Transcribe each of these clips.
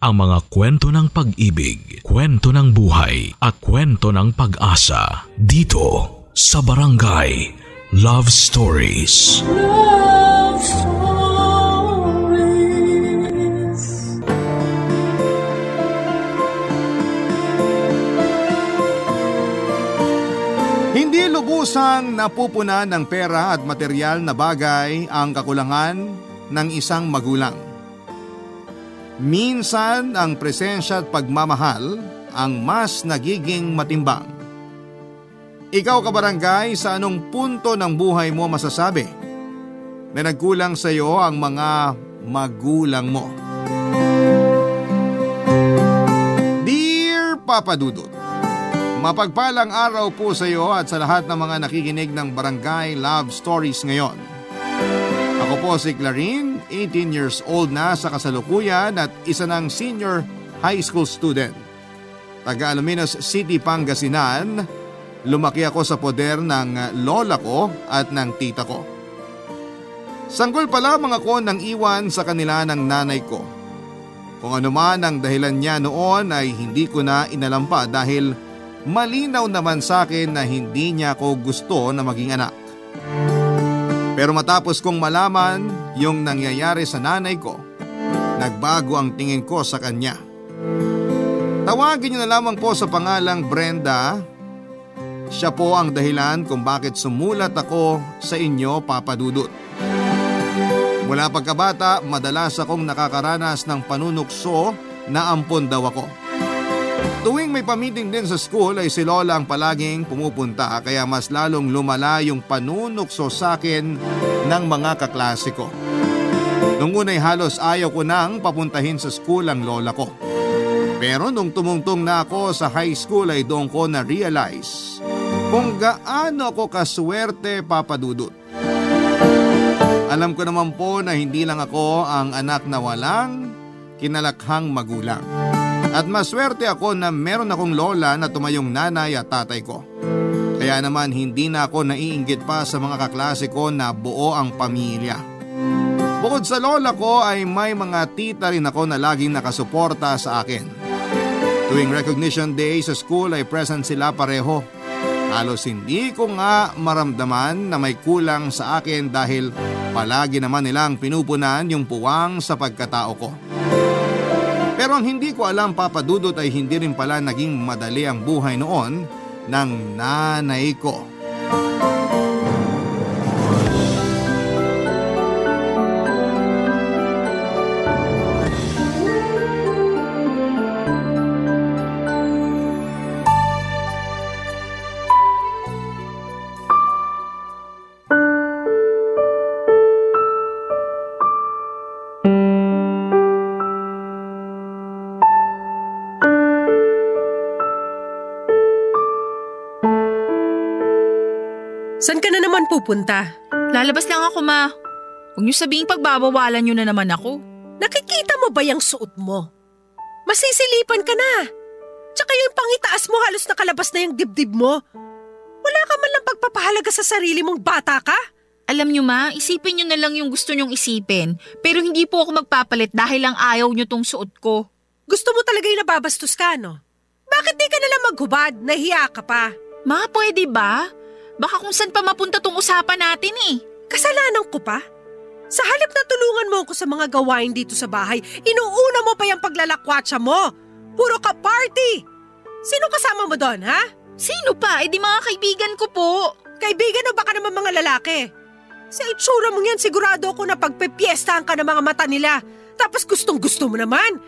ang mga kwento ng pag-ibig, kwento ng buhay at kwento ng pag-asa dito sa Barangay Love Stories. Love Stories. Hindi lubusang napupuna ng pera at material na bagay ang kakulangan ng isang magulang. Minsan ang presensya at pagmamahal ang mas nagiging matimbang. Ikaw kabarangay, sa anong punto ng buhay mo masasabi na nagkulang sa iyo ang mga magulang mo? Dear Papa Dudut, mapagpalang araw po sa iyo at sa lahat ng mga nakikinig ng Barangay Love Stories ngayon. Ako po si Clarine, 18 years old na sa kasalukuyan at isa ng senior high school student. Taga Alaminos City, Pangasinan, lumaki ako sa poder ng lola ko at ng tita ko. Sanggol pa lamang ako nang iwan sa kanila ng nanay ko. Kung ano man ang dahilan niya noon ay hindi ko na inalam pa dahil malinaw naman sa akin na hindi niya ako gusto na maging anak. Pero matapos kong malaman yung nangyayari sa nanay ko, nagbago ang tingin ko sa kanya. Tawagin niyo na lamang po sa pangalang Brenda. Siya po ang dahilan kung bakit sumulat ako sa inyo, Papa Dudut. Mula pagkabata, madalas akong nakakaranas ng panunukso na ampon daw ako. Tuwing may pamiting din sa school ay si Lola ang palaging pumupunta kaya mas lalong lumala yung panunukso sa akin ng mga kaklase ko. Nung una'y halos ayaw ko nang papuntahin sa school ang lola ko. Pero nung tumungtong na ako sa high school ay doon ko na-realize kung gaano ako kaswerte, Papa Dudut. Alam ko naman po na hindi lang ako ang anak na walang kinalakhang magulang. At maswerte ako na meron akong lola na tumayong nanay at tatay ko. Kaya naman hindi na ako naiinggit pa sa mga kaklase ko na buo ang pamilya. Bukod sa lola ko ay may mga tita rin ako na laging nakasuporta sa akin. Tuwing recognition day sa school ay present sila pareho. Halos hindi ko nga maramdaman na may kulang sa akin dahil palagi naman nilang pinupunan yung puwang sa pagkatao ko. Pero ang hindi ko alam, Papa Dudut, ay hindi rin pala naging madali ang buhay noon ng nanay ko. Saan ka na naman pupunta? Lalabas lang ako, ma. Huwag niyo sabihin pagbabawalan niyo na naman ako. Nakikita mo ba yung suot mo? Masisilipan ka na. Tsaka yung pangitaas mo halos nakalabas na yung dibdib mo. Wala ka man lang pagpapahalaga sa sarili mong bata ka? Alam niyo, ma, isipin niyo na lang yung gusto niyong isipin. Pero hindi po ako magpapalit dahil lang ayaw niyo tong suot ko. Gusto mo talaga yung nababastos ka, no? Bakit di ka nalang maghubad? Nahiya ka pa. Ma, pwede ba? Baka kung saan pa mapunta tong usapan natin eh. Kasalanan ko pa? Sa halip na tulungan mo ako sa mga gawain dito sa bahay, inuuna mo pa yung paglalakwatsa mo. Puro ka party. Sino kasama mo doon, ha? Sino pa? Eh di mga kaibigan ko po. Kaibigan o baka naman mga lalaki? Sa itsura mo yan, sigurado ako na pagpepiestahan ka ng mga mata nila. Tapos gustong gusto mo naman.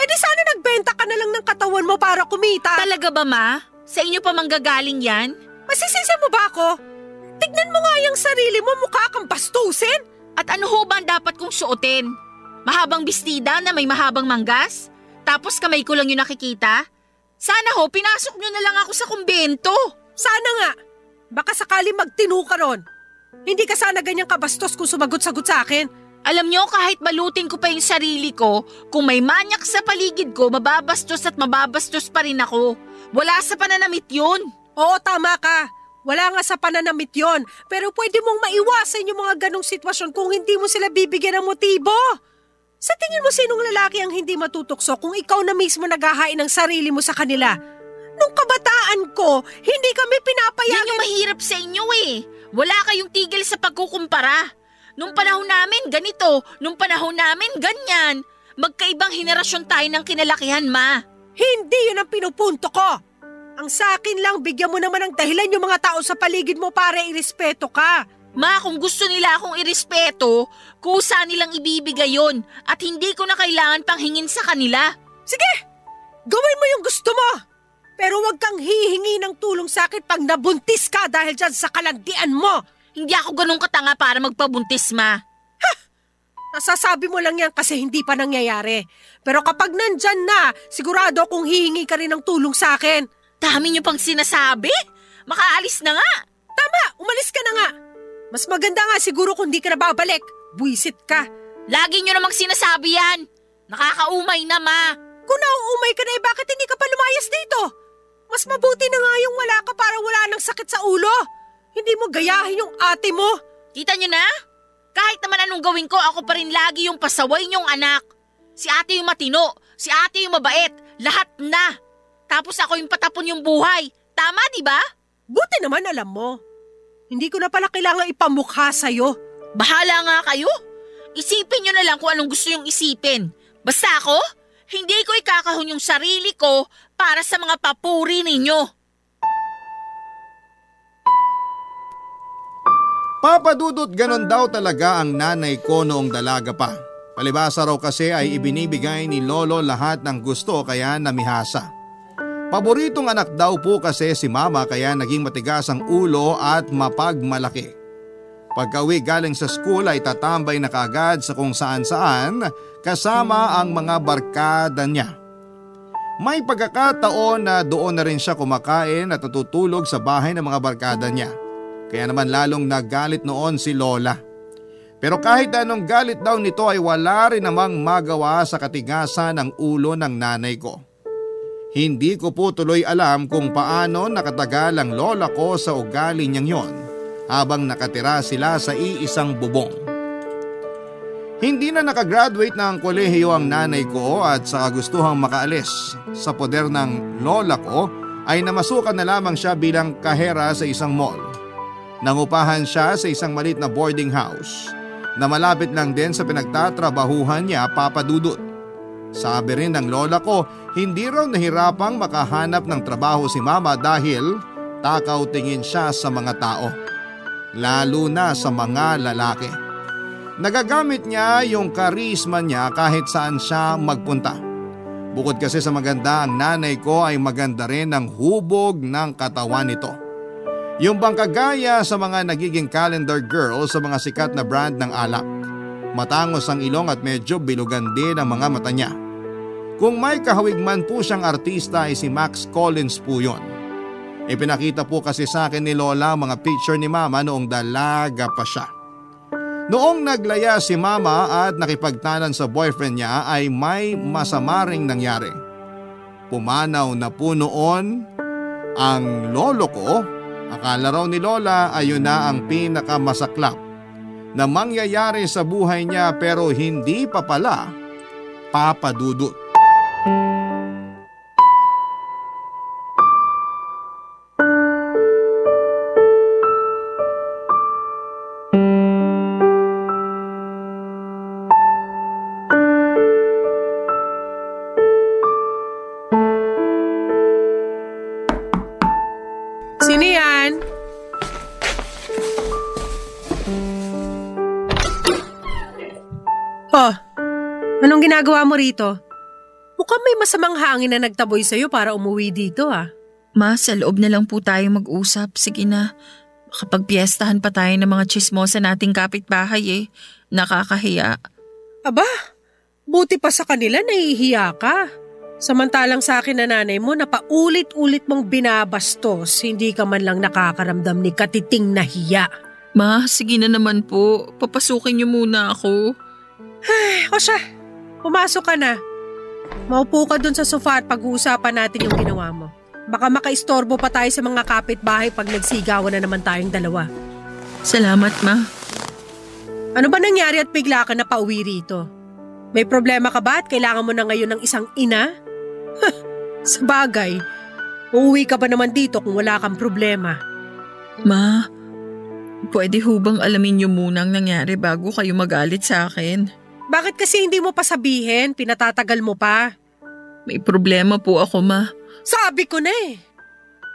Eh di sana nagbenta ka na lang ng katawan mo para kumita. Talaga ba, ma? Sa inyo pa manggagaling yan? Masisisi mo ba ako? Tignan mo nga yung sarili mo, mukha kang bastusin. At ano ho ba ang dapat kong suotin? Mahabang bestida na may mahabang manggas? Tapos kamay ko lang yung nakikita? Sana ho, pinasok nyo na lang ako sa kumbento. Sana nga. Baka sakali magtinu ka ron. Hindi ka sana ganyang kabastos kung sumagot-sagot sa akin. Alam nyo, kahit balutin ko pa yung sarili ko, kung may manyak sa paligid ko, mababastos at mababastos pa rin ako. Wala sa pananamit yun. Oo, tama ka. Wala nga sa pananamit yon. Pero pwede mong maiwasan yung mga ganong sitwasyon kung hindi mo sila bibigyan ng motibo. Sa tingin mo sinong lalaki ang hindi matutukso kung ikaw na mismo naghahain ng sarili mo sa kanila? Nung kabataan ko, hindi kami pinapayagan. Yan yung mahirap sa inyo eh. Wala kayong tigil sa pagkukumpara. Nung panahon namin ganito, nung panahon namin ganyan. Magkaibang henerasyon tayo ng kinalakihan, Ma. Hindi yun ang pinupunto ko. Ang sa akin lang, bigyan mo naman ng dahilan yung mga tao sa paligid mo para irespeto ka. Ma, kung gusto nila akong irespeto, kusa nilang ibibigay yon at hindi ko na kailangan pang hingin sa kanila. Sige, gawin mo yung gusto mo. Pero huwag kang hihingi ng tulong sa akin pag nabuntis ka dahil dyan sa kalandian mo. Hindi ako ganun katanga para magpabuntis, Ma. Ha! Nasasabi mo lang yan kasi hindi pa nangyayari. Pero kapag nandyan na, sigurado kung hihingi ka rin ng tulong sa akin. Dami niyo pang sinasabi? Makaalis na nga. Tama, umalis ka na nga. Mas maganda nga siguro kung di ka na babalik. Buisit ka. Lagi niyo namang sinasabi yan. Nakakaumay na, Ma. Kung nauumay ka na bakit hindi ka pa lumayas dito? Mas mabuti na nga yung wala ka para wala nang sakit sa ulo. Hindi mo gayahin yung ate mo. Kita niyo na? Kahit naman anong gawin ko, ako pa rin lagi yung pasaway niyong anak. Si ate yung matino, si ate yung mabait, lahat na. Tapos ako yung patapon yung buhay. Tama, di ba? Buti naman alam mo. Hindi ko na pala kailangang ipamukha sa'yo. Bahala nga kayo. Isipin nyo na lang kung anong gusto yung isipin. Basta ako, hindi ko ikakahon yung sarili ko para sa mga papuri ninyo. Papa Dudut, ganon daw talaga ang nanay ko noong dalaga pa. Palibasa raw kasi ay ibinibigay ni Lolo lahat ng gusto kaya namihasa. Paboritong anak daw po kasi si Mama kaya naging matigas ang ulo at mapagmalaki. Pagka-uwi galing sa school ay tatambay na kaagad sa kung saan-saan kasama ang mga barkada niya. May pagkakataon na doon na rin siya kumakain at natutulog sa bahay ng mga barkada niya. Kaya naman lalong nagalit noon si Lola. Pero kahit anong galit daw nito ay wala rin namang magawa sa katigasan ng ulo ng nanay ko. Hindi ko po tuloy alam kung paano nakatagal ang lola ko sa ugali niyang yon habang nakatira sila sa iisang bubong. Hindi na nakagraduate ng kolehiyo ang nanay ko at sa kagustuhang makaalis sa poder ng lola ko ay namasukan na lamang siya bilang kahera sa isang mall. Nangupahan siya sa isang maliit na boarding house na malapit lang din sa pinagtatrabahuhan niya, Papa Dudut. Sabi rin ng lola ko, hindi raw nahirapang makahanap ng trabaho si Mama dahil takaw tingin siya sa mga tao, lalo na sa mga lalaki. Nagagamit niya yung karisma niya kahit saan siya magpunta. Bukod kasi sa maganda, ang nanay ko ay maganda rin ang hubog ng katawan nito. Yung bang kagaya sa mga nagiging calendar girl sa mga sikat na brand ng alak. Matangos ang ilong at medyo bilugan din ang mga mata niya. Kung may kahawig man po siyang artista ay si Max Collins po yun. Ipinakita po kasi sa akin ni Lola mga picture ni Mama noong dalaga pa siya. Noong naglaya si Mama at nakipagtanan sa boyfriend niya ay may masama ring nangyari. Pumanaw na po noon ang lolo ko. Akala raw ni Lola ay yun na ang pinakamasaklap na mangyayari sa buhay niya pero hindi pa pala, Papa Dudut. Sino yan? Oh, anong ginagawa mo rito? Mukhang may masamang hangin na nagtaboy sa'yo para umuwi dito ah. Ma, sa loob na lang po tayo mag-usap. Sige na, makapagpiestahan pa tayo ng mga chismosa nating kapitbahay eh. Nakakahiya. Aba, buti pa sa kanila nahihiya ka. Samantalang sa akin na nanay mo na paulit-ulit mong binabastos, hindi ka man lang nakakaramdam ni katiting na hiya. Ma, sige na naman po. Papasukin niyo muna ako. Ay, o siya, pumasok ka na. Maupo ka dun sa sofa at pag-uusapan natin yung ginawa mo. Baka makaistorbo pa tayo sa mga kapitbahay pag nagsigawan na naman tayong dalawa. Salamat, Ma. Ano ba nangyari at bigla ka na pauwi rito? May problema ka ba at kailangan mo na ngayon ng isang ina? Sa bagay, uuwi ka ba naman dito kung wala kang problema? Ma, pwede ho bang alamin niyo muna ang nangyari bago kayo magalit sa akin? Bakit kasi hindi mo pa sabihin? Pinatatagal mo pa. May problema po ako, Ma. Sabi ko na eh.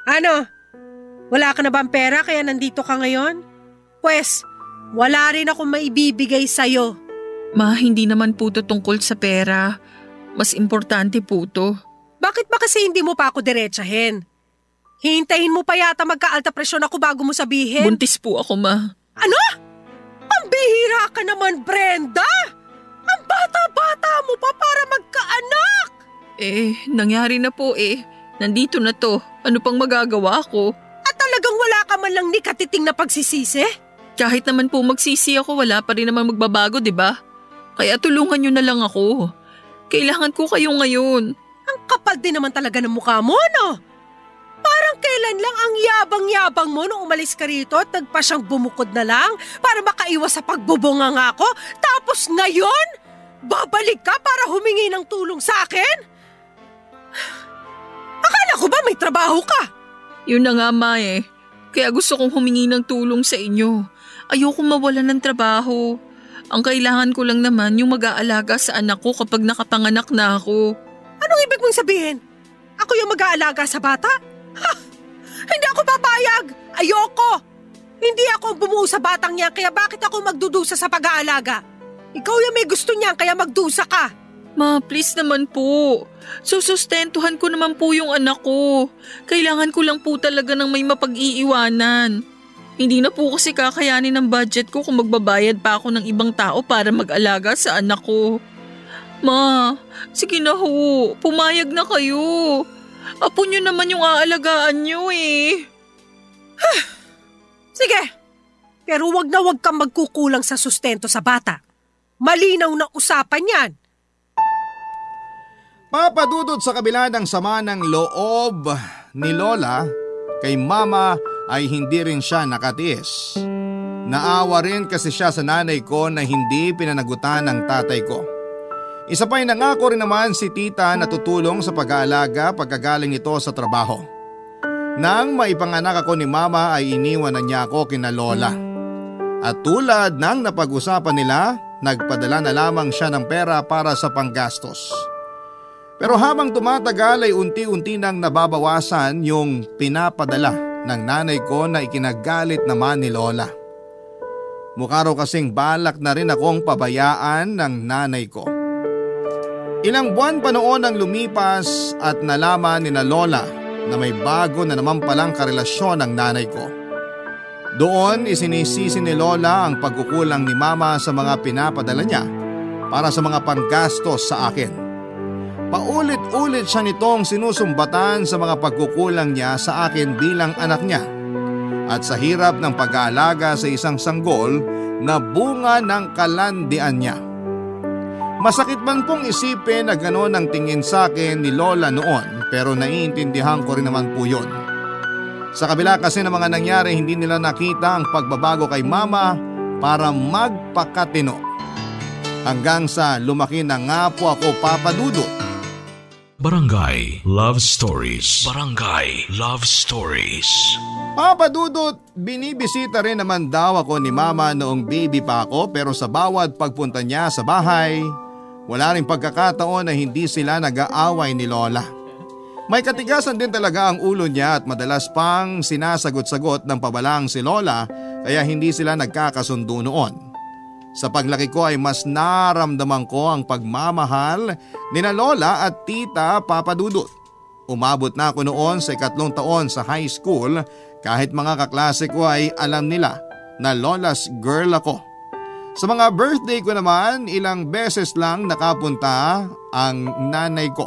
Ano? Wala ka na bang pera kaya nandito ka ngayon? Pwes, wala rin akong maibibigay sa'yo. Ma, hindi naman po to tungkol sa pera. Mas importante po to. Bakit ba kasi hindi mo pa ako diretsahin? Hintayin mo pa yata magka-alta presyon ako bago mo sabihin? Buntis po ako, Ma. Ano? Ang bihira ka naman, Brenda! Ang bata-bata mo pa para magkaanak! Nangyari na po eh. Nandito na to. Ano pang magagawa ko? At talagang wala ka man lang ni katiting na pagsisisi? Kahit naman po magsisi ako, wala pa rin naman magbabago, di ba? Kaya tulungan niyo na lang ako. Kailangan ko kayo ngayon. Ang kapal din naman talaga ng mukha mo, no? Parang kailan lang ang yabang-yabang mo nung umalis ka rito at nagpa siyang bumukod na lang para makaiwas sa pagbubunga nga ako. Tapos ngayon, babalik ka para humingi ng tulong sa akin? Akala ko ba may trabaho ka? Yun na nga, Ma eh. Kaya gusto kong humingi ng tulong sa inyo. Ayokong mawalan ng trabaho. Ang kailangan ko lang naman yung mag-aalaga sa anak ko kapag nakapanganak na ako. Anong ibig mong sabihin? Ako yung mag-aalaga sa bata? Ha! Hindi ako papayag! Ayoko! Hindi ako ang bumuo sa batang niya kaya bakit ako magdudusa sa pag-aalaga? Ikaw yung may gusto niyan kaya magdusa ka. Ma, please naman po. Susustentuhan ko naman po yung anak ko. Kailangan ko lang po talaga ng may mapag-iiwanan. Hindi na po kasi kakayanin ng budget ko kung magbabayad pa ako ng ibang tao para mag-alaga sa anak ko. Ma, sige na ho. Pumayag na kayo. Apo nyo naman yung aalagaan nyo eh. Sige, pero wag na wag kang magkukulang sa sustento sa bata. Malinaw na usapan yan. Papadudot sa kabila ng sama ng loob ni Lola, kay Mama ay hindi rin siya nakatiis. Naawa rin kasi siya sa nanay ko na hindi pinanagutan ng tatay ko. Isa pa'y nangako rin naman si tita na tutulong sa pag-aalaga pagkagaling ito sa trabaho. Nang maipanganak ako ni Mama ay iniwan na niya ako kina Lola. At tulad ng napag-usapan nila, nagpadala na lamang siya ng pera para sa panggastos. Pero habang tumatagal ay unti-unti nang nababawasan yung pinapadala ng nanay ko na ikinagalit naman ni Lola. Mukha raw kasing balak na rin akong pabayaan ng nanay ko. Ilang buwan pa noon ang lumipas at nalaman ni na Lola na may bago na naman palang karelasyon ng nanay ko. Doon isinisisi ni Lola ang pagkukulang ni Mama sa mga pinapadala niya para sa mga panggastos sa akin. Paulit-ulit siya nitong sinusumbatan sa mga pagkukulang niya sa akin bilang anak niya at sa hirap ng pag-aalaga sa isang sanggol na bunga ng kalandian niya. Masakit man pong isipin na gano'n ang tingin sa akin ni Lola noon pero naiintindihan ko rin naman po yun. Sa kabila kasi ng mga nangyari hindi nila nakita ang pagbabago kay Mama para magpakatino. Hanggang sa lumaki na nga po ako papadudot. Barangay Love Stories. Barangay Love Stories. Papadudot, binibisita rin naman daw ako ni Mama noong baby pa ako pero sa bawat pagpunta niya sa bahay, wala ring pagkakataon na hindi sila nag-aaway ni Lola. May katigasan din talaga ang ulo niya at madalas pang sinasagot-sagot ng pabalang si Lola kaya hindi sila nagkakasundo noon. Sa paglaki ko ay mas naramdaman ko ang pagmamahal ni na Lola at Tita Papadudot. Umabot na ako noon sa 3 taon sa high school kahit mga kaklase ko ay alam nila na Lola's girl ako. Sa mga birthday ko naman, ilang beses lang nakapunta ang nanay ko.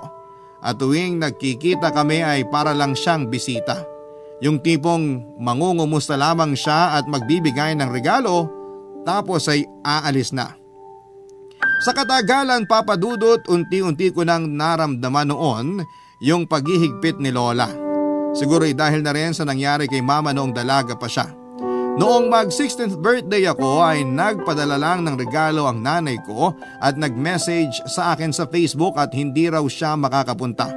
At tuwing nagkikita kami ay para lang siyang bisita. Yung tipong mangungumusta lamang siya at magbibigay ng regalo tapos ay aalis na. Sa katagalan Papadudot, unti-unti ko nang naramdaman noon yung paghihigpit ni Lola. Siguro dahil na rin sa nangyari kay Mama noong dalaga pa siya. Noong mag 16th birthday ako ay nagpadala lang ng regalo ang nanay ko at nag-message sa akin sa Facebook at hindi raw siya makakapunta.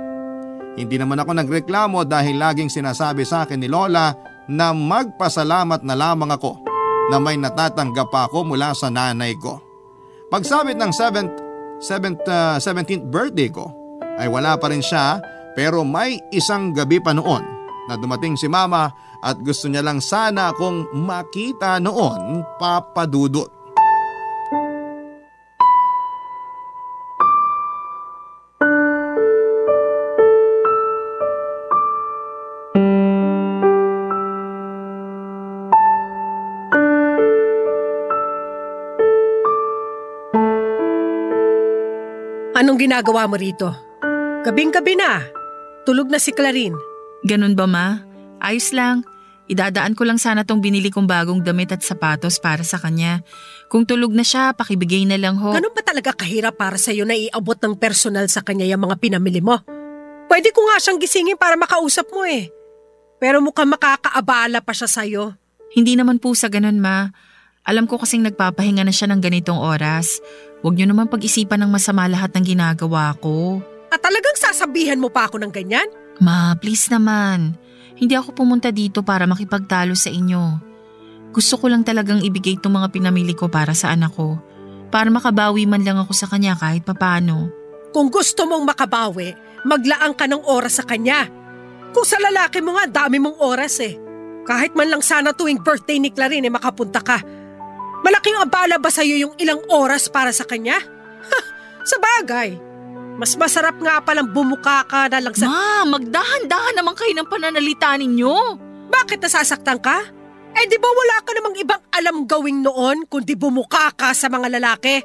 Hindi naman ako nagreklamo dahil laging sinasabi sa akin ni Lola na magpasalamat na lamang ako na may natatanggap pa ako mula sa nanay ko. Pagsabit ng 17th birthday ko ay wala pa rin siya, pero may isang gabi pa noon na dumating si Mama at gusto niya lang sana akong makita noon, Papa Dudut. Anong ginagawa mo rito? Gabing-gabi na. Tulog na si Clarin. Ganun ba, Ma? Ayos lang. Idadaan ko lang sana tong binili kong bagong damit at sapatos para sa kanya. Kung tulog na siya, pakibigay na lang ho. Ganun ba talaga kahirap para sa'yo na iabot ng personal sa kanya yung mga pinamili mo? Pwede ko nga siyang gisingin para makausap mo eh. Pero mukhang makakaabala pa siya sa'yo. Hindi naman po sa ganun, Ma. Alam ko kasing nagpapahinga na siya ng ganitong oras. Huwag niyo naman pag-isipan ng masama lahat ng ginagawa ko. At talagang sasabihan mo pa ako ng ganyan? Ma, please naman. Hindi ako pumunta dito para makipagtalo sa inyo. Gusto ko lang talagang ibigay itong mga pinamili ko para sa anak ko. Para makabawi man lang ako sa kanya kahit papano. Kung gusto mong makabawi, maglaan ka ng oras sa kanya. Kung sa lalaki mo nga, dami mong oras eh. Kahit man lang sana tuwing birthday ni Clarin makapunta ka. Malaking abala ba sa'yo yung ilang oras para sa kanya? Sa bagay. Mas masarap nga palang bumuka ka na lang sa… Ma, magdahan-dahan naman kayo ng pananalita ninyo. Bakit nasasaktan ka? Eh di ba wala ka namang ibang alam gawing noon kundi bumuka ka sa mga lalaki?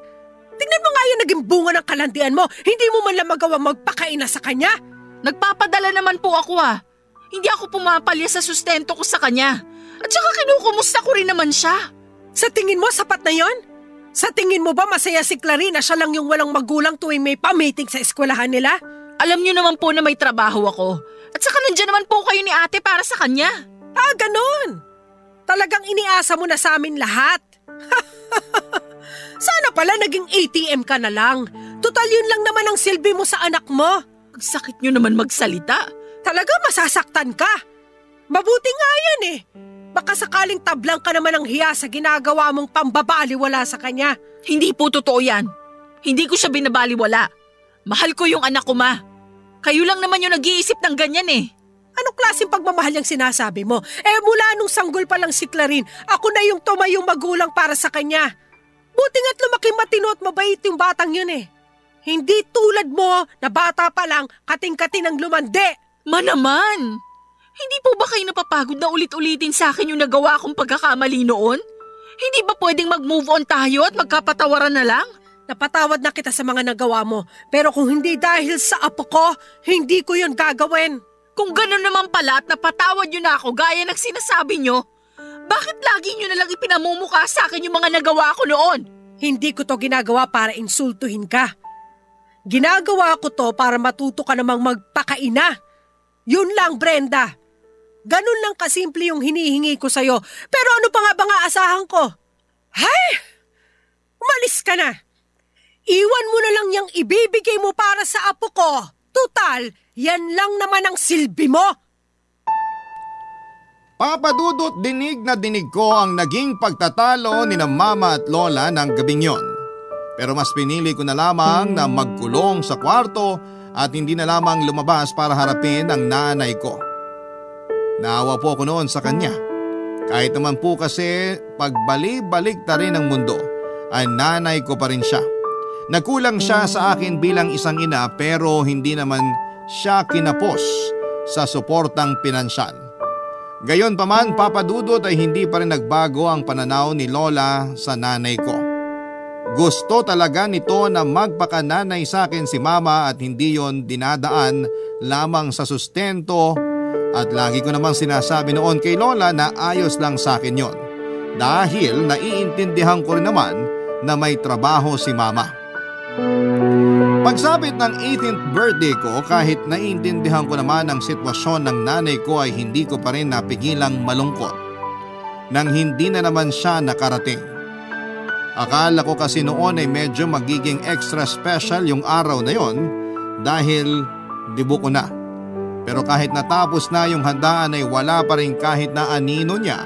Tingnan mo nga yung naging bunga ng kalandian mo. Hindi mo man lang magawa magpakaina sa kanya. Nagpapadala naman po ako ah. Hindi ako pumapalya sa sustento ko sa kanya. At saka kinukumusta ko rin naman siya. Sa tingin mo sapat na yon? Sa tingin mo ba masaya si Clarin na siya lang yung walang magulang tuwing may pa-meeting sa eskwelahan nila? Alam niyo naman po na may trabaho ako. At saka nandiyan naman po kayo ni ate para sa kanya. Ah, ganun. Talagang iniasa mo na sa amin lahat. Sana pala naging ATM ka na lang. Total yun lang naman ang silbi mo sa anak mo. Ang sakit niyo naman magsalita. Talaga masasaktan ka. Mabuti nga yan eh. Baka sakaling tablang ka naman ng hiya sa ginagawa mong pambabaliwala sa kanya. Hindi po totoo yan. Hindi ko siya binabaliwala. Mahal ko yung anak ko, Ma. Kayo lang naman yung nag-iisip ng ganyan eh. Anong klaseng pagmamahal yung sinasabi mo? Eh mula nung sanggol pa lang si Clarin, ako na yung tumayong magulang para sa kanya. Buti nga't lumaki matino at mabait yung batang yun eh. Hindi tulad mo na bata pa lang kating-kating ang lumande. Ma naman! Hindi po ba kayo napapagod na ulit-ulitin sa akin yung nagawa kong pagkakamali noon? Hindi ba pwedeng mag-move on tayo at magkapatawaran na lang? Napatawad na kita sa mga nagawa mo, pero kung hindi dahil sa apo ko, hindi ko yun gagawin. Kung gano'n naman pala at napatawad nyo na ako gaya ng sinasabi nyo, bakit lagi nyo nalang ipinamumukha sa akin yung mga nagawa ko noon? Hindi ko to ginagawa para insultuhin ka. Ginagawa ko to para matuto ka namang magpakaina. Yun lang, Brenda. Ganun lang kasimple yung hinihingi ko sa'yo. Pero ano pa nga ba nga asahan ko? Hay! Umalis ka na. Iwan mo na lang yung ibibigay mo para sa apo ko. Tutal, yan lang naman ang silbi mo. Papa Dudut, dinig na dinig ko ang naging pagtatalo ni na Mama at Lola ng gabing yon. Pero mas pinili ko na lamang na magkulong sa kwarto at hindi na lamang lumabas para harapin ang nanay ko. Naawa po ako noon sa kanya. Kahit naman po kasi pagbalik-balik ta rin ng mundo, ay nanay ko pa rin siya. Nagkulang siya sa akin bilang isang ina pero hindi naman siya kinapos sa suportang pinansyal. Gayon pa man, Papa Dudut, ay hindi pa rin nagbago ang pananaw ni Lola sa nanay ko. Gusto talaga nito na magpakananay sa akin si Mama at hindi yon dinadaan lamang sa sustento. At lagi ko namang sinasabi noon kay Lola na ayos lang sa akin yon. Dahil naiintindihan ko rin naman na may trabaho si Mama. Pagsapit ng 18th birthday ko, kahit naiintindihan ko naman ang sitwasyon ng nanay ko ay hindi ko pa rin napigilang malungkot. nang hindi na naman siya nakarating. Akala ko kasi noon ay medyo magiging extra special yung araw na yon dahil dibo ko na. Pero kahit natapos na yung handaan ay wala pa rin kahit na anino niya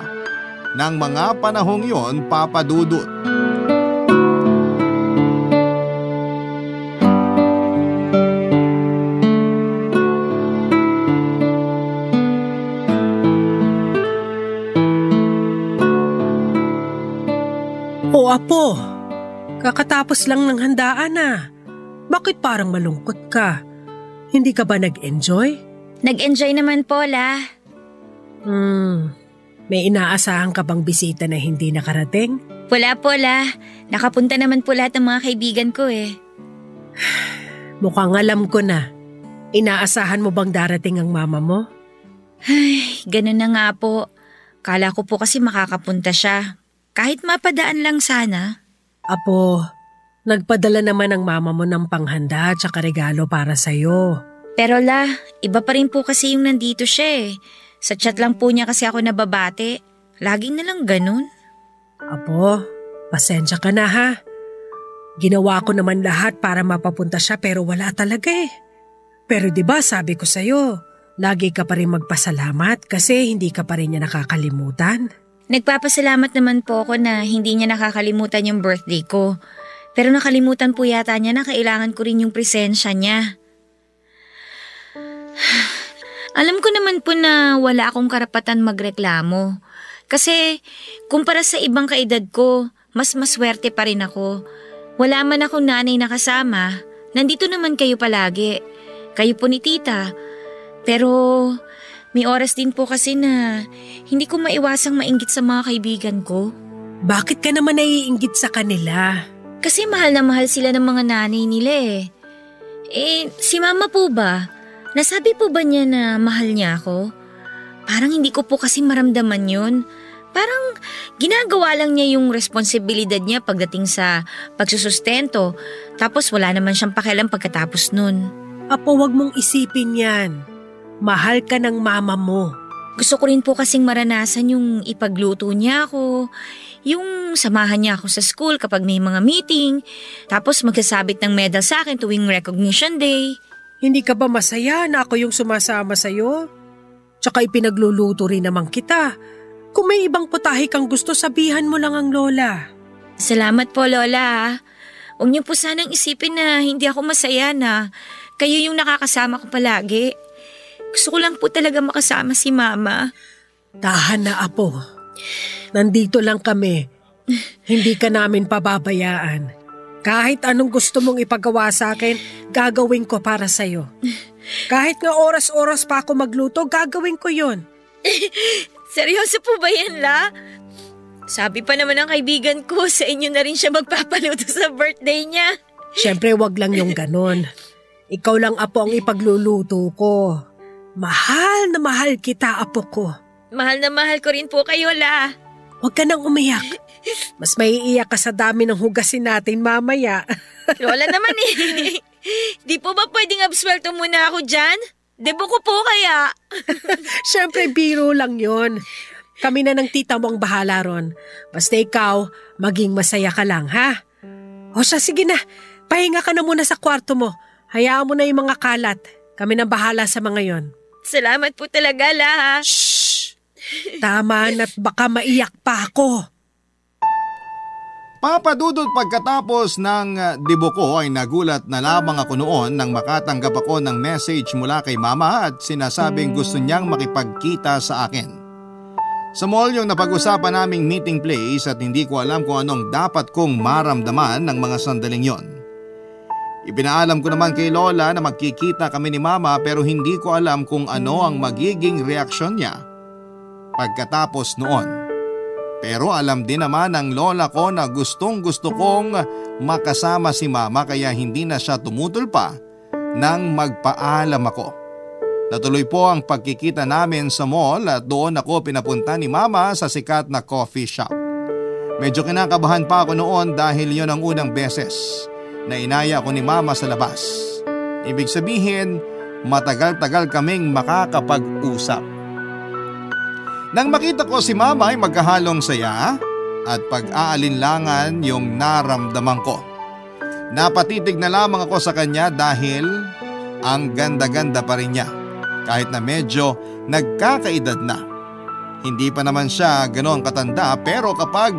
ng mga panahong yon, Papa Dudut. O apo, kakatapos lang ng handaan na. Bakit parang malungkot ka? Hindi ka ba nag-enjoy? Nag-enjoy naman po, La. May inaasahan ka bang bisita na hindi nakarating? Wala po, La. Nakapunta naman po lahat ng mga kaibigan ko eh. Mukhang alam ko na. Inaasahan mo bang darating ang mama mo? Ay, ganun na nga po. Kala ko po kasi makakapunta siya. Kahit mapadaan lang sana. Apo, nagpadala naman ang mama mo ng panghanda at saka regalo para sa'yo. Pero La, iba pa rin po kasi yung nandito siya eh. Sa chat lang po niya kasi ako nababate. Laging na lang ganun. Apo, pasensya ka na ha. Ginawa ko naman lahat para mapapunta siya pero wala talaga eh. Pero diba sabi ko sa'yo, lagi ka pa rin magpasalamat kasi hindi ka pa rin niya nakakalimutan. Nagpapasalamat naman po ako na hindi niya nakakalimutan yung birthday ko. Pero nakalimutan po yata niya na kailangan ko rin yung presensya niya. Alam ko naman po na wala akong karapatan magreklamo. Kasi kumpara sa ibang kaedad ko, mas maswerte pa rin ako. Wala man akong nanay na kasama. Nandito naman kayo palagi. Kayo po ni tita. Pero may oras din po kasi na hindi ko maiwasang mainggit sa mga kaibigan ko. Bakit ka naman naiinggit sa kanila? Kasi mahal na mahal sila ng mga nanay nila eh. Si mama po ba? Nasabi po ba niya na mahal niya ako? Parang hindi ko po kasi maramdaman yun. Parang ginagawa lang niya yung responsibilidad niya pagdating sa pagsusustento. Tapos wala naman siyang pakialam pagkatapos nun. Apo, wag mong isipin yan. Mahal ka ng mama mo. Gusto ko rin po kasing maranasan yung ipagluto niya ako, yung samahan niya ako sa school kapag may mga meeting, tapos magsasabit ng medal sa akin tuwing recognition day. Hindi ka ba masaya na ako yung sumasama sa'yo? Tsaka ipinagluluto rin naman kita. Kung may ibang putahe kang gusto, sabihan mo lang ang lola. Salamat po, Lola. Huwag niyo po sanang isipin na hindi ako masaya na kayo yung nakakasama ko palagi. Gusto ko lang po talaga makasama si Mama. Tahan na, Apo. Nandito lang kami. Hindi ka namin pababayaan. Kahit anong gusto mong ipagawa sa akin, gagawin ko para sa'yo. Kahit nga oras-oras pa ako magluto, gagawin ko yun. Seryoso po ba yan, La? Sabi pa naman ng kaibigan ko, sa inyo na rin siya magpapaluto sa birthday niya. Siyempre, wag lang yung ganon. Ikaw lang, Apo, ang ipagluluto ko. Mahal na mahal kita, Apo ko. Mahal na mahal ko rin po kayo, La. Huwag ka nang umiyak. Mas maiiyak ka sa dami ng hugasin natin mamaya. Lola naman eh. Di po ba pwedeng absuelto muna ako dyan? Debo ko po kaya. Siyempre, biro lang yon. Kami na ng tita mo ang bahala ron. Basta ikaw, maging masaya ka lang, ha? O siya, sige na. Pahinga ka na muna sa kwarto mo. Hayaan mo na yung mga kalat. Kami na bahala sa mga yon. Salamat po talaga, La. Shhh! Tama na't baka maiyak pa ako. Papadudot pagkatapos ng dibo ko ay nagulat na lamang ako noon nang makatanggap ako ng message mula kay Mama at sinasabing gusto niyang makipagkita sa akin. Sa mall yung napag-usapan naming meeting place at hindi ko alam kung anong dapat kong maramdaman ng mga sandaling yon. Ipinaalam ko naman kay Lola na magkikita kami ni Mama pero hindi ko alam kung ano ang magiging reaksyon niya pagkatapos noon. Pero alam din naman ng lola ko na gustong gusto kong makasama si Mama kaya hindi na siya tumutol pa nang magpaalam ako. Natuloy po ang pagkikita namin sa mall at doon ako pinapunta ni Mama sa sikat na coffee shop. Medyo kinakabahan pa ako noon dahil yon ang unang beses na inaya ako ni Mama sa labas. Ibig sabihin, matagal-tagal kaming makakapag-usap. Nang makita ko si Mama ay magkahalong saya at pag-aalinlangan yung naramdaman ko. Napatitig na lamang ako sa kanya dahil ang ganda-ganda pa rin niya kahit na medyo nagkakaedad na. Hindi pa naman siya ganoon katanda pero kapag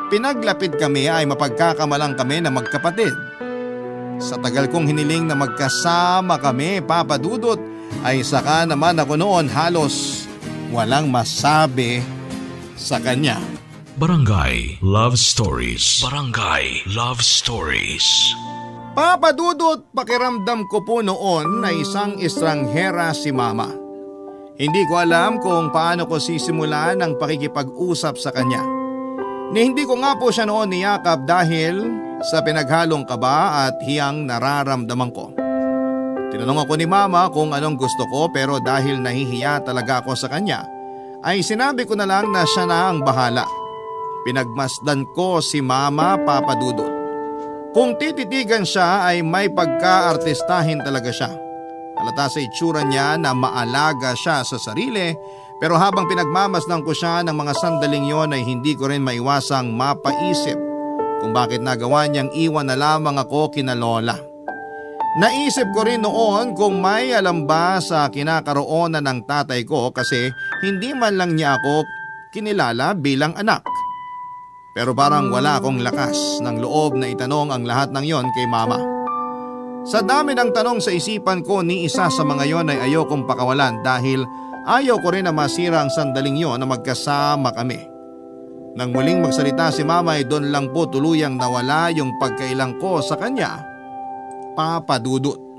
pinaglapit kami ay mapagkakamalang kami na magkapatid. Sa tagal kong hiniling na magkasama kami, Papa Dudut, ay saka naman ako noon halos walang masabi sa kanya. Barangay Love Stories. Barangay Love Stories. Papa Dudut, pakiramdam ko po noon na isang estranghera si Mama. Hindi ko alam kung paano ko sisimulan ang pakikipag-usap sa kanya. Hindi ko nga po siya noon niyakap dahil sa pinaghalong kaba at hiyang nararamdaman ko. Tinanong ako ni Mama kung anong gusto ko pero dahil nahihiya talaga ako sa kanya, ay sinabi ko na lang na siya na ang bahala. Pinagmasdan ko si Mama, Papa Dudut. Kung tititigan siya ay may pagka-artistahin talaga siya. Halata sa itsura niya na maalaga siya sa sarili pero habang pinagmamasdan ko siya ng mga sandaling yon ay hindi ko rin maiwasang mapaisip kung bakit nagawa niyang iwan na lamang ako kina Lola. Naisip ko rin noon kung may alam ba sa kinakaroonan ng tatay ko kasi hindi man lang niya ako kinilala bilang anak. Pero parang wala akong lakas ng loob na itanong ang lahat ng yon kay Mama. Sa dami ng tanong sa isipan ko, ni isa sa mga yon ay ayokong pakawalan dahil ayaw ko rin na masira ang sandaling yon na magkasama kami. Nang muling magsalita si Mama ay doon lang po tuluyang nawala yung pagkailang ko sa kanya, Papa Dudut.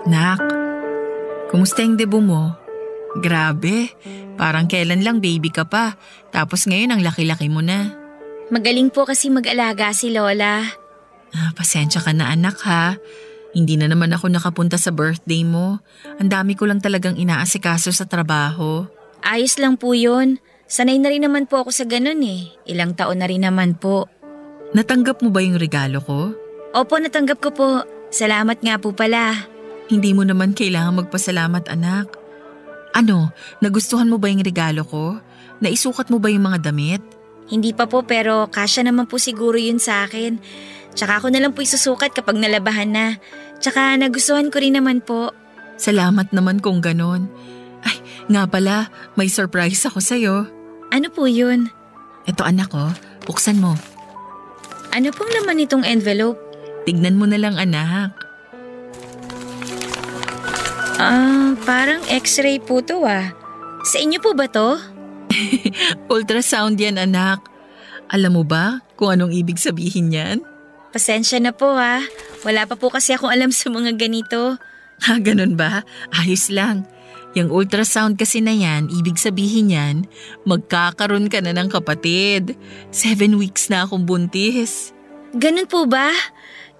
Nak, kumusta yung debut mo? Grabe, parang kailan lang baby ka pa, tapos ngayon ang laki-laki mo na. Magaling po kasi mag-alaga si Lola. Pasensya ka na anak ha. Hindi na naman ako nakapunta sa birthday mo. Ang dami ko lang talagang inaasikaso sa trabaho. Ayos lang po yun. Sanay na rin naman po ako sa ganun eh. Ilang taon na rin naman po. Natanggap mo ba yung regalo ko? Opo, natanggap ko po. Salamat nga po pala. Hindi mo naman kailangan magpasalamat anak. Ano, nagustuhan mo ba yung regalo ko? Naisukat mo ba yung mga damit? Hindi pa po pero kasya naman po siguro yun sa akin. Tsaka ako na lang po isusukat kapag nalabahan na. Tsaka nagustuhan ko rin naman po. Salamat naman kung ganon. Ay, nga pala, may surprise ako sa'yo. Ano po yun? Ito anak ko, buksan mo. Ano pong laman nitong envelope? Tignan mo na lang anak. Parang x-ray po to ah. Sa inyo po ba to? Ultrasound yan anak. Alam mo ba kung anong ibig sabihin yan? Pasensya na po ah. Wala pa po kasi akong alam sa mga ganito. Ganun ba? Ayos lang. Yung ultrasound kasi na yan, ibig sabihin yan, magkakaroon ka na ng kapatid. 7 weeks na akong buntis. Ganun po ba?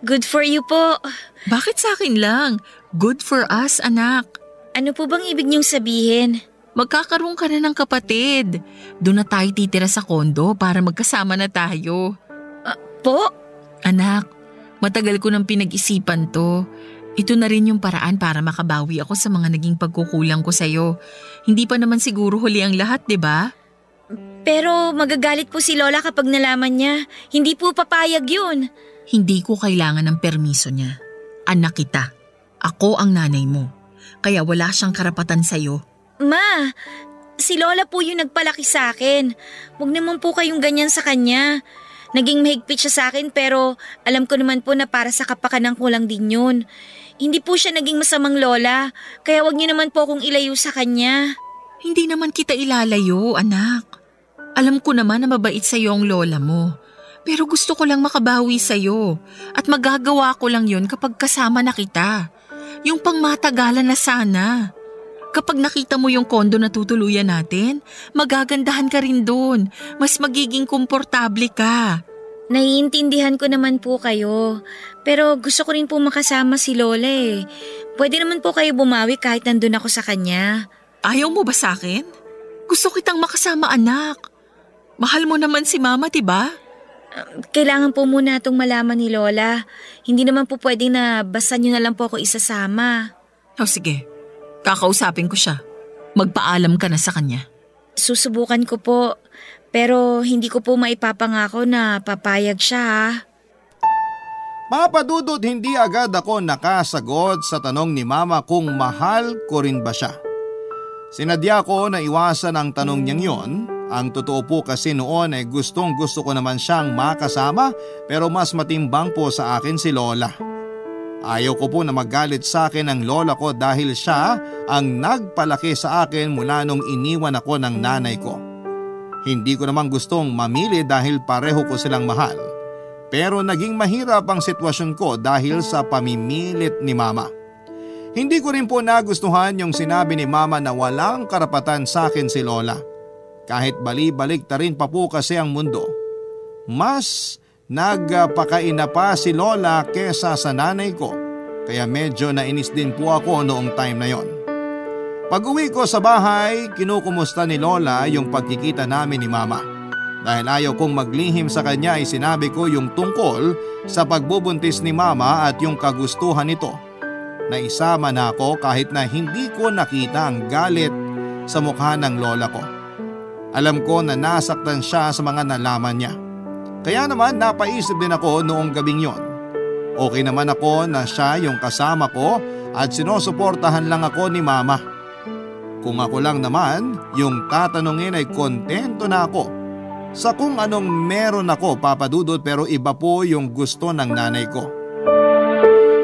Good for you po. Bakit sa akin lang? Good for us, anak. Ano po bang ibig niyong sabihin? Magkakaroon ka na ng kapatid. Doon na tayo titira sa kondo para magkasama na tayo. Po? Anak, matagal ko nang pinag-isipan to. Ito na rin yung paraan para makabawi ako sa mga naging pagkukulang ko sa'yo. Hindi pa naman siguro huli ang lahat, di ba? Pero magagalit po si Lola kapag nalaman niya. Hindi po papayag yun. Hindi ko kailangan ng permiso niya. Anak kita. Ako ang nanay mo. Kaya wala siyang karapatan sa'yo. Ma, si Lola po yung nagpalaki sa akin. Huwag naman po kayong ganyan sa kanya. Naging mahigpit siya sa akin pero alam ko naman po na para sa kapakanan ko lang din yun. Hindi po siya naging masamang lola, kaya wag niyo naman po akong ilayo sa kanya. Hindi naman kita ilalayo, anak. Alam ko naman na mabait sa'yo ang lola mo. Pero gusto ko lang makabawi sa'yo at magagawa ko lang yun kapag kasama na kita. Yung pangmatagalan na sana. Kapag nakita mo yung kondo na tutuluyan natin, magagandahan ka rin doon. Mas magiging komportable ka. Naiintindihan ko naman po kayo. Pero gusto ko rin po makasama si Lola eh. Pwede naman po kayo bumawi kahit nandun ako sa kanya. Ayaw mo ba sa akin? Gusto kitang makasama, anak. Mahal mo naman si Mama, diba? Kailangan po muna itong malaman ni Lola. Hindi naman po pwede na basta nyo na lang po ako isasama. O sige, kakausapin ko siya. Magpaalam ka na sa kanya. Susubukan ko po, pero hindi ko po maipapangako na papayag siya ha. Papa Dudut, hindi agad ako nakasagot sa tanong ni Mama kung mahal ko rin ba siya. Sinadya ko na iwasan ang tanong niyang yon. Ang totoo po kasi noon ay gustong gusto ko naman siyang makasama pero mas matimbang po sa akin si Lola. Ayaw ko po na magalit sa akin ang lola ko dahil siya ang nagpalaki sa akin mula nung iniwan ako ng nanay ko. Hindi ko naman gustong mamili dahil pareho ko silang mahal. Pero naging mahirap ang sitwasyon ko dahil sa pamimilit ni Mama. Hindi ko rin po nagustuhan yung sinabi ni Mama na walang karapatan sa akin si Lola. Kahit bali-balik ta rin pa po kasi ang mundo. Mas nagpakaina pa si Lola kesa sa nanay ko. Kaya medyo nainis din po ako noong time na yon. Pag-uwi ko sa bahay, kinukumusta ni Lola yung pagkikita namin ni Mama. Dahil ayaw kong maglihim sa kanya ay sinabi ko yung tungkol sa pagbubuntis ni Mama at yung kagustuhan nito. Naisama na ako kahit na hindi ko nakita ang galit sa mukha ng lola ko. Alam ko na nasaktan siya sa mga nalaman niya. Kaya naman napaisip din ako noong gabing yon. Okay naman ako na siya yung kasama ko at sinusuportahan lang ako ni Mama. Kung ako lang naman, yung tatanungin ay kontento na ako sa kung anong meron ako, Papa Dudut, pero iba po yung gusto ng nanay ko.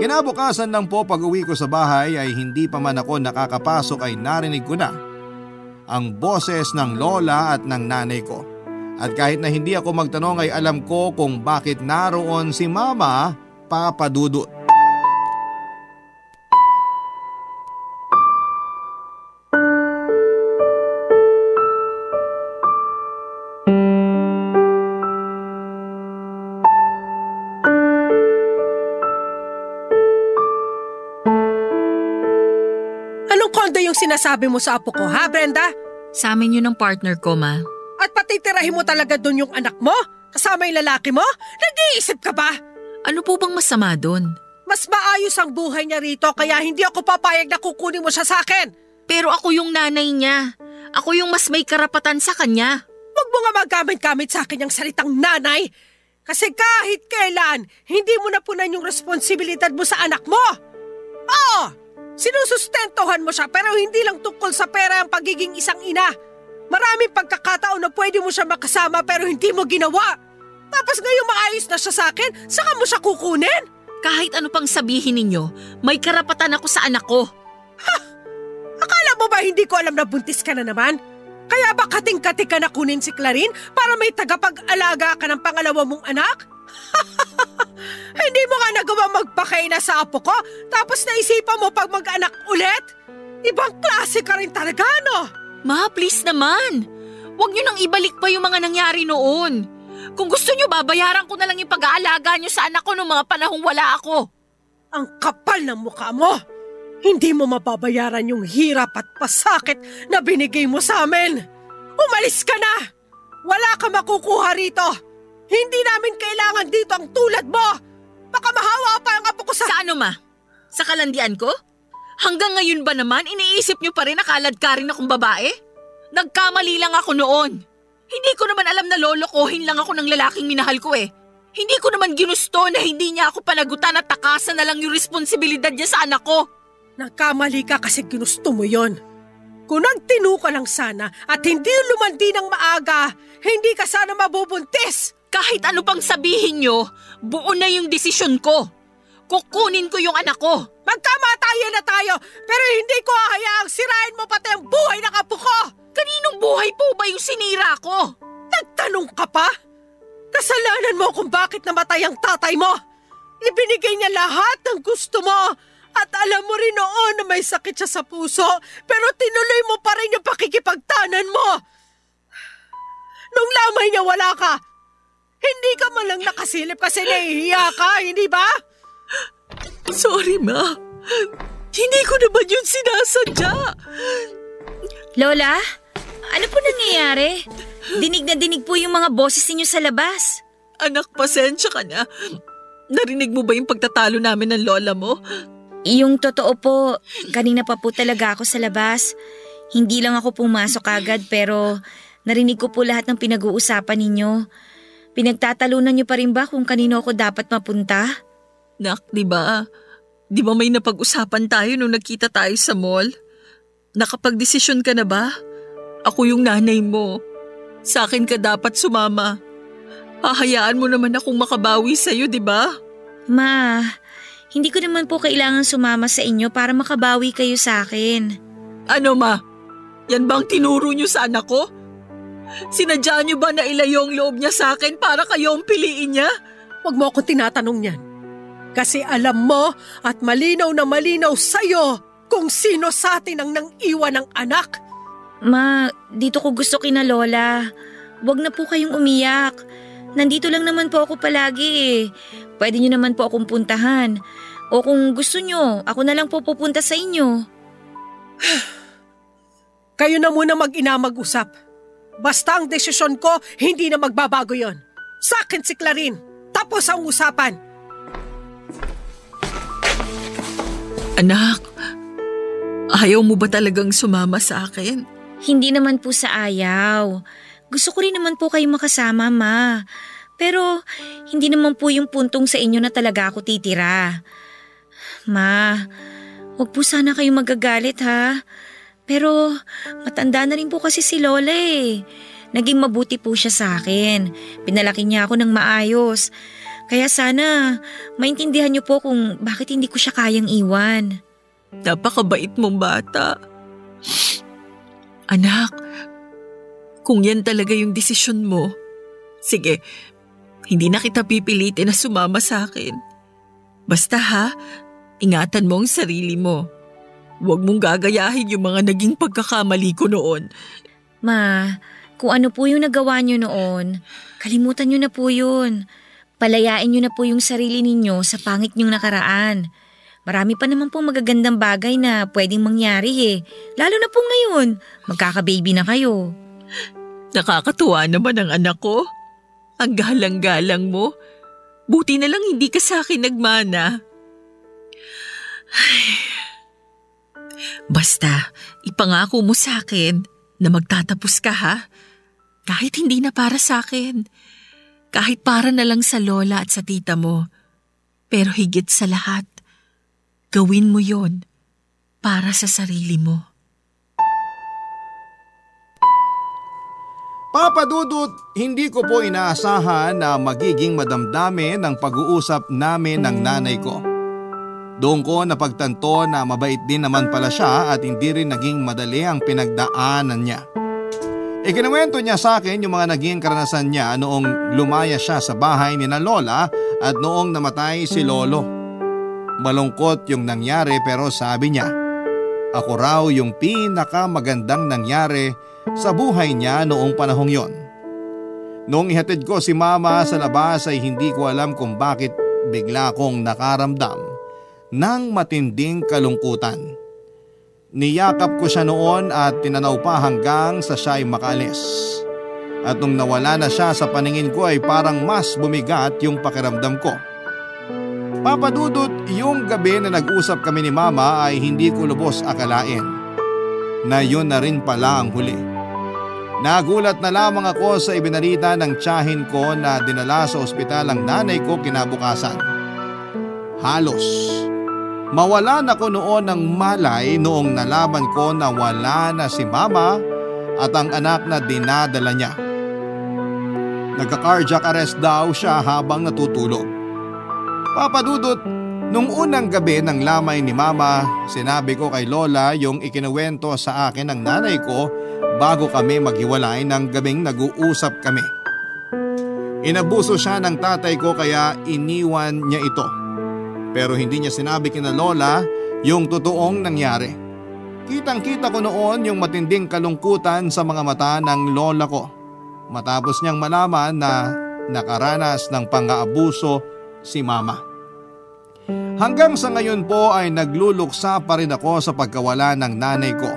Kinabukasan lang po pag-uwi ko sa bahay ay hindi pa man ako nakakapasok ay narinig ko na ang boses ng lola at ng nanay ko. At kahit na hindi ako magtanong ay alam ko kung bakit naroon si Mama, Papa Dudut. Anong kondo yung sinasabi mo sa apo ko, ha, Brenda? Sa amin yun ng partner ko, Ma. At patitirahin mo talaga doon yung anak mo? Kasama yung lalaki mo? Nag-iisip ka ba? Ano po bang masama doon? Mas maayos ang buhay niya rito kaya hindi ako papayag na kukunin mo siya sa akin. Pero ako yung nanay niya. Ako yung mas may karapatan sa kanya. Huwag mo nga maggamit-gamit sa akin yung salitang nanay. Kasi kahit kailan, hindi mo napunan yung responsibilidad mo sa anak mo. Oo, sinusustentohan mo siya pero hindi lang tungkol sa pera ang pagiging isang ina. Maraming pagkakataon na pwede mo siya makasama pero hindi mo ginawa. Tapos ngayon maayos na siya sa akin, saka mo siya kukunin? Kahit ano pang sabihin ninyo, may karapatan ako sa anak ko. Ha? Akala mo ba hindi ko alam na buntis ka na naman? Kaya ba kating-kati ka na kunin si Clarin para may tagapag-alaga ka ng pangalawa mong anak? Hindi mo nga nagawa magpakaina sa apo ko tapos naisipan mo pag mag-anak ulit? Ibang klase ka rin talaga, no? Ma, please naman. Huwag niyo nang ibalik pa yung mga nangyari noon. Kung gusto niyo, babayaran ko na lang yung pag-aalaga niyo sa anak ko noong mga panahong wala ako. Ang kapal ng mukha mo! Hindi mo mababayaran yung hirap at pasakit na binigay mo sa amin! Umalis ka na! Wala ka makukuha rito! Hindi namin kailangan dito ang tulad mo! Baka mahawa pa ang apo ko sa... Sa ano, Ma? Sa kalandian ko? Hanggang ngayon ba naman iniisip niyo pa rin na kaladkarin akong babae? Nagkamali lang ako noon. Hindi ko naman alam na lolokohin lang ako ng lalaking minahal ko eh. Hindi ko naman ginusto na hindi niya ako panagutan at takasan na lang yung responsibilidad niya sa anak ko. Nagkamali ka kasi ginusto mo yon. Kung nagtinu ka lang sana at hindi lumandi ng maaga, hindi ka sana mabubuntis. Kahit ano pang sabihin niyo, buo na yung desisyon ko. Kukunin ko yung anak ko. Magkamatayan na tayo, pero hindi ko hahayaang sirain mo pati ang buhay ng apo ko. Kaninong buhay po ba yung sinira ko? Nagtanong ka pa? Kasalanan mo kung bakit namatay ang tatay mo. Ibinigay niya lahat ng gusto mo. At alam mo rin noon na may sakit siya sa puso, pero tinuloy mo pa rin yung pakikipagtanan mo. Nung lamay niya wala ka, hindi ka man lang nakasilip kasi nahihiya ka, hindi ba? Sorry, Ma. Hindi ko naman yun sinasadya. Lola, ano po nangyayari? Dinig na dinig po yung mga boses ninyo sa labas. Anak, pasensya ka na. Narinig mo ba yung pagtatalo namin ng lola mo? Yung totoo po, kanina pa po talaga ako sa labas. Hindi lang ako pumasok agad pero narinig ko po lahat ng pinag-uusapan ninyo. Pinagtatalunan niyo pa rin ba kung kanino ako dapat mapunta? Nak, di ba? Di ba may napag-usapan tayo nung nagkita tayo sa mall? Nakapag-desisyon ka na ba? Ako yung nanay mo. Sa akin ka dapat sumama. Hahayaan mo naman akong makabawi sa'yo, di ba? Ma, hindi ko naman po kailangan sumama sa inyo para makabawi kayo sa akin. Ano ma? Yan bang tinuro niyo sa anak ko? Sinadya niyo ba na ilayo ang loob niya sa akin para kayo ang piliin niya? Huwag mo akong tinatanong yan. Kasi alam mo at malinaw na malinaw sa'yo kung sino sa atin ang nang-iwan ng anak. Ma, dito ko gusto kina Lola. Huwag na po kayong umiyak. Nandito lang naman po ako palagi eh. Pwede niyo naman po akong puntahan. O kung gusto niyo, ako na lang po pupunta sa inyo. Kayo na muna mag-ina mag-usap. Basta ang desisyon ko, hindi na magbabago yon. Sa akin si Clarin. Tapos ang usapan. Anak, ayaw mo ba talagang sumama sa akin? Hindi naman po sa ayaw. Gusto ko rin naman po kayong makasama, Ma. Pero hindi naman po yung puntong sa inyo na talaga ako titira. Ma, huwag po sana kayong magagalit ha. Pero matanda na rin po kasi si Lola eh. Naging mabuti po siya sa akin. Pinalaki niya ako ng maayos. Kaya sana maintindihan niyo po kung bakit hindi ko siya kayang iwan. Napakabait mong bata. Anak, kung yan talaga yung desisyon mo, sige, hindi na kita pipilitin na sumama sa akin. Basta ha, ingatan mo ang sarili mo. Huwag mong gagayahin yung mga naging pagkakamali ko noon. Ma, kung ano po yung nagawa niyo noon, kalimutan niyo na po yun. Palayain niyo na po yung sarili ninyo sa pangit niyong nakaraan. Marami pa naman pong magagandang bagay na pwedeng mangyari eh. Lalo na po ngayon, magkaka-baby na kayo. Nakakatuwa naman ang anak ko. Ang galang-galang mo. Buti na lang hindi ka sa akin nagmana. Ay. Basta, ipangako mo sa akin na magtatapos ka ha. Kahit hindi na para sa akin. Kahit para na lang sa lola at sa tita mo. Pero higit sa lahat, gawin mo yon para sa sarili mo. Papa Dudut, hindi ko po inaasahan na magiging madamdami ng pag-uusap namin ng nanay ko. Doon ko napagtanto na mabait din naman pala siya at hindi rin naging madali ang pinagdaanan niya. Ikinuwento niya sa akin yung mga naging karanasan niya noong lumaya siya sa bahay ni na Lola at noong namatay si Lolo. Malungkot yung nangyari pero sabi niya, ako raw yung pinakamagandang nangyari sa buhay niya noong panahong yon. Noong ihatid ko si Mama sa labas ay hindi ko alam kung bakit bigla kong nakaramdam ng matinding kalungkutan. Niyakap ko siya noon at tinanaw pa hanggang sa siya ay makaalis. At nung nawala na siya sa paningin ko ay parang mas bumigat yung pakiramdam ko. Papa Dudut, yung gabi na nag-usap kami ni Mama ay hindi ko lubos akalain na yun na rin pala ang huli. Nagulat na lamang ako sa ibinalita ng tiyahin ko na dinala sa ospital ang nanay ko kinabukasan. Halos mawalan ako noon ng malay noong nalaman ko na wala na si Mama at ang anak na dinadala niya. Nagka-cardiac arrest daw siya habang natutulog. Papa Dudut, nung unang gabi ng lamay ni Mama, sinabi ko kay Lola yung ikinuwento sa akin ng nanay ko bago kami maghiwalay ng gabing nag-uusap kami. Inabuso siya ng tatay ko kaya iniwan niya ito. Pero hindi niya sinabi kina Lola yung totoong nangyari. Kitang-kita ko noon yung matinding kalungkutan sa mga mata ng lola ko matapos niyang malaman na nakaranas ng pang-aabuso si Mama. Hanggang sa ngayon po ay nagluluksa pa rin ako sa pagkawala ng nanay ko.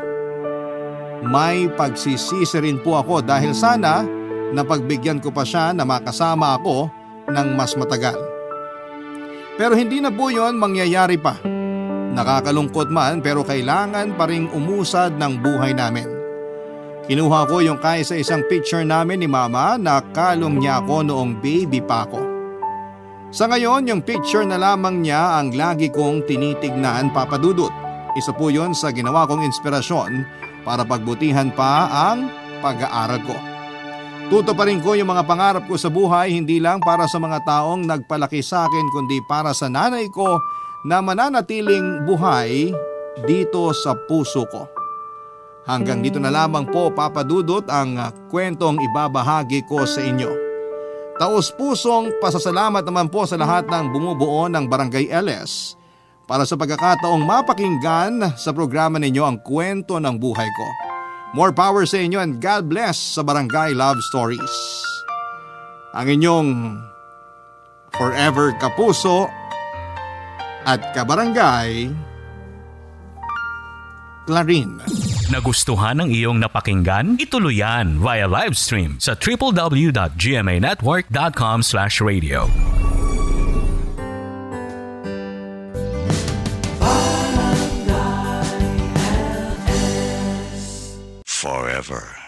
May pagsisisi rin po ako dahil sana napagbigyan ko pa siya na makasama ako ng mas matagal. Pero hindi na po yun mangyayari pa. Nakakalungkot man pero kailangan pa ring umusad ng buhay namin. Kinuha ko yung kaisa-isang picture namin ni mama na kalong niya ako noong baby pa ako. Sa ngayon, yung picture na lamang niya ang lagi kong tinitignan, Papa Dudut. Isa po yun sa ginawa kong inspirasyon para pagbutihan pa ang pag-aaral ko. Tutuparin ko yung mga pangarap ko sa buhay hindi lang para sa mga taong nagpalaki sa akin kundi para sa nanay ko na mananatiling buhay dito sa puso ko. Hanggang dito na lamang po, Papa Dudut, ang kwentong ibabahagi ko sa inyo. Taos-pusong pasasalamat naman po sa lahat ng bumubuo ng Barangay LS para sa pagkakataong mapakinggan sa programa ninyo ang kwento ng buhay ko. More power sa inyo and God bless sa Barangay Love Stories. Ang inyong forever kapuso at kabarangay, Clarin. Nagustuhan ng iyong napakinggan? Ituloy yan via live stream sa www.gmanetwork.com/radio. Forever.